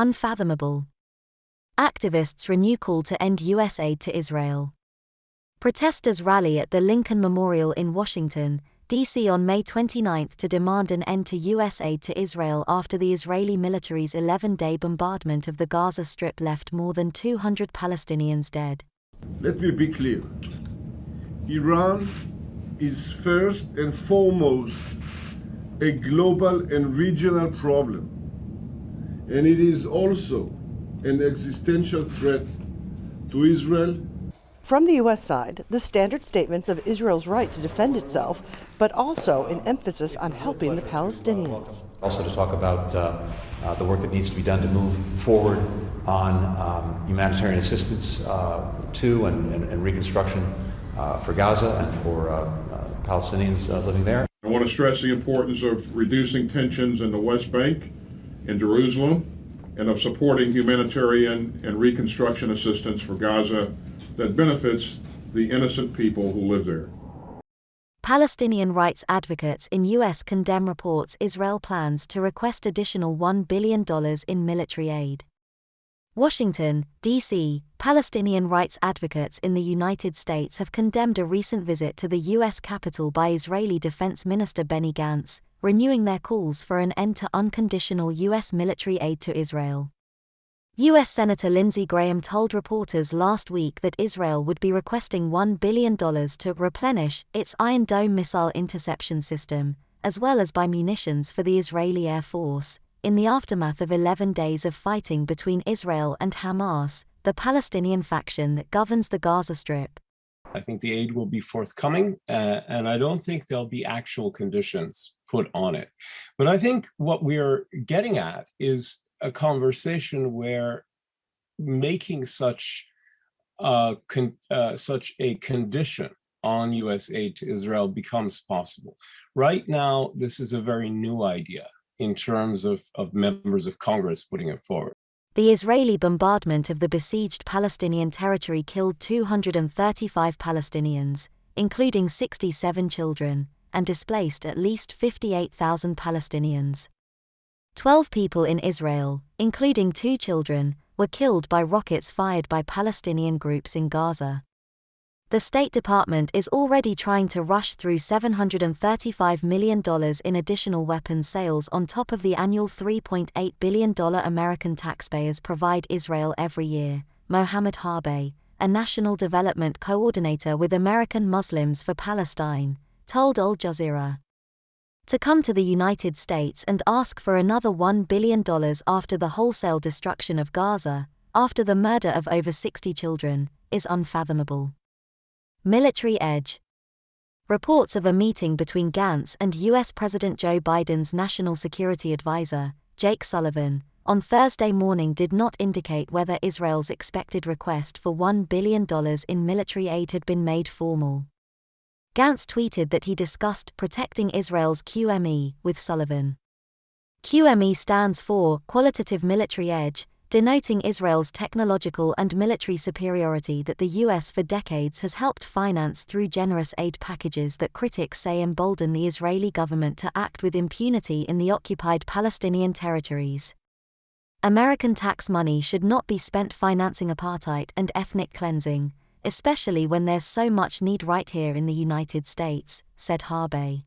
Unfathomable. Activists renew call to end U.S. aid to Israel. Protesters rally at the Lincoln Memorial in Washington, D.C. on May 29 to demand an end to U.S. aid to Israel after the Israeli military's 11-day bombardment of the Gaza Strip left more than 200 Palestinians dead. Let me be clear. Iran is first and foremost a global and regional problem, and it is also an existential threat to Israel. From the U.S. side, the standard statements of Israel's right to defend itself, but also an emphasis on helping the Palestinians. Also to talk about the work that needs to be done to move forward on humanitarian assistance to and reconstruction for Gaza and for Palestinians living there. I want to stress the importance of reducing tensions in the West Bank and Jerusalem, and of supporting humanitarian and reconstruction assistance for Gaza that benefits the innocent people who live there. Palestinian rights advocates in U.S. condemn reports Israel plans to request additional $1 billion in military aid. Washington, D.C. Palestinian rights advocates in the United States have condemned a recent visit to the U.S. Capitol by Israeli Defense Minister Benny Gantz, renewing their calls for an end to unconditional U.S. military aid to Israel. U.S. Senator Lindsey Graham told reporters last week that Israel would be requesting $1 billion to replenish its Iron Dome missile interception system, as well as buy munitions for the Israeli Air Force, in the aftermath of 11 days of fighting between Israel and Hamas, the Palestinian faction that governs the Gaza Strip. I think the aid will be forthcoming, and I don't think there'll be actual conditions put on it. But I think what we're getting at is a conversation where making such a condition on U.S. aid to Israel becomes possible. Right now, this is a very new idea in terms of members of Congress putting it forward. The Israeli bombardment of the besieged Palestinian territory killed 235 Palestinians, including 67 children, and displaced at least 58,000 Palestinians. 12 people in Israel, including 2 children, were killed by rockets fired by Palestinian groups in Gaza. The State Department is already trying to rush through $735 million in additional weapons sales on top of the annual $3.8 billion American taxpayers provide Israel every year, Mohammed Harbe, a national development coordinator with American Muslims for Palestine, told Al Jazeera. To come to the United States and ask for another $1 billion after the wholesale destruction of Gaza, after the murder of over 60 children, is unfathomable. Military edge. Reports of a meeting between Gantz and U.S. President Joe Biden's National Security Advisor, Jake Sullivan, on Thursday morning did not indicate whether Israel's expected request for $1 billion in military aid had been made formal. Gantz tweeted that he discussed protecting Israel's QME with Sullivan. QME stands for Qualitative Military Edge, denoting Israel's technological and military superiority that the U.S. for decades has helped finance through generous aid packages that critics say embolden the Israeli government to act with impunity in the occupied Palestinian territories. American tax money should not be spent financing apartheid and ethnic cleansing, especially when there's so much need right here in the United States, said Harbe.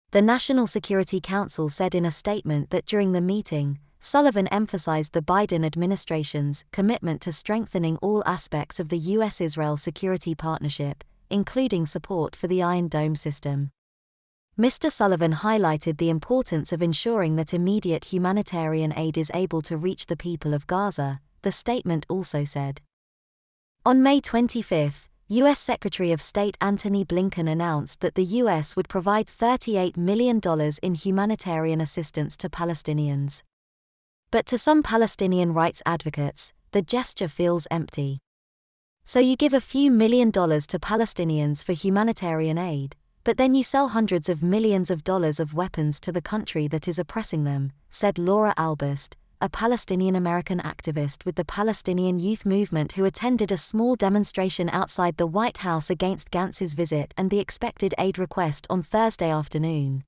The National Security Council said in a statement that during the meeting, Sullivan emphasized the Biden administration's commitment to strengthening all aspects of the U.S.-Israel security partnership, including support for the Iron Dome system. Mr. Sullivan highlighted the importance of ensuring that immediate humanitarian aid is able to reach the people of Gaza, the statement also said. On May 25, U.S. Secretary of State Antony Blinken announced that the U.S. would provide $38 million in humanitarian assistance to Palestinians. But to some Palestinian rights advocates, the gesture feels empty. So you give a few $1 million to Palestinians for humanitarian aid, but then you sell hundreds of millions of dollars of weapons to the country that is oppressing them, said Laura Albust, a Palestinian-American activist with the Palestinian Youth Movement who attended a small demonstration outside the White House against Gantz's visit and the expected aid request on Thursday afternoon.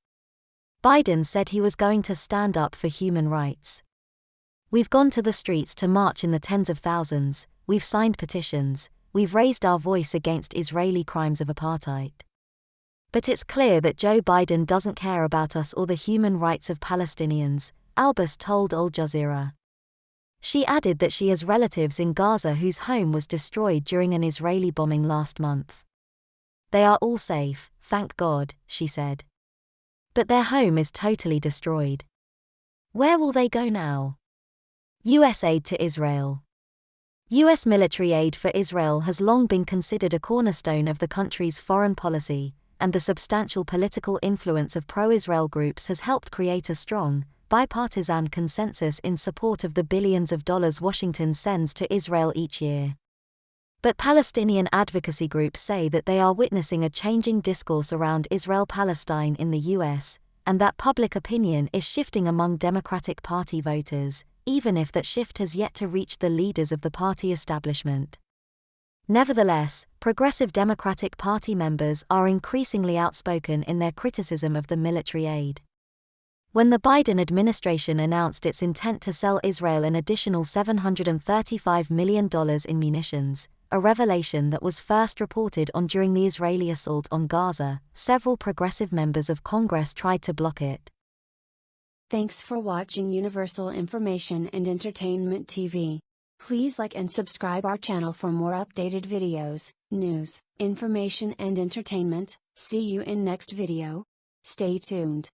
Biden said he was going to stand up for human rights. We've gone to the streets to march in the tens of thousands, we've signed petitions, we've raised our voice against Israeli crimes of apartheid. But it's clear that Joe Biden doesn't care about us or the human rights of Palestinians, Albus told Al Jazeera. She added that she has relatives in Gaza whose home was destroyed during an Israeli bombing last month. They are all safe, thank God, she said. But their home is totally destroyed. Where will they go now? U.S. aid to Israel. U.S. military aid for Israel has long been considered a cornerstone of the country's foreign policy, and the substantial political influence of pro-Israel groups has helped create a strong, bipartisan consensus in support of the billions of dollars Washington sends to Israel each year. But Palestinian advocacy groups say that they are witnessing a changing discourse around Israel-Palestine in the U.S., and that public opinion is shifting among Democratic Party voters, even if that shift has yet to reach the leaders of the party establishment. Nevertheless, progressive Democratic Party members are increasingly outspoken in their criticism of the military aid. When the Biden administration announced its intent to sell Israel an additional $735 million in munitions, a revelation that was first reported on during the Israeli assault on Gaza, several progressive members of Congress tried to block it. Thanks for watching Universal Information and Entertainment TV. Please like and subscribe our channel for more updated videos, news, information and entertainment. See you in next video. Stay tuned.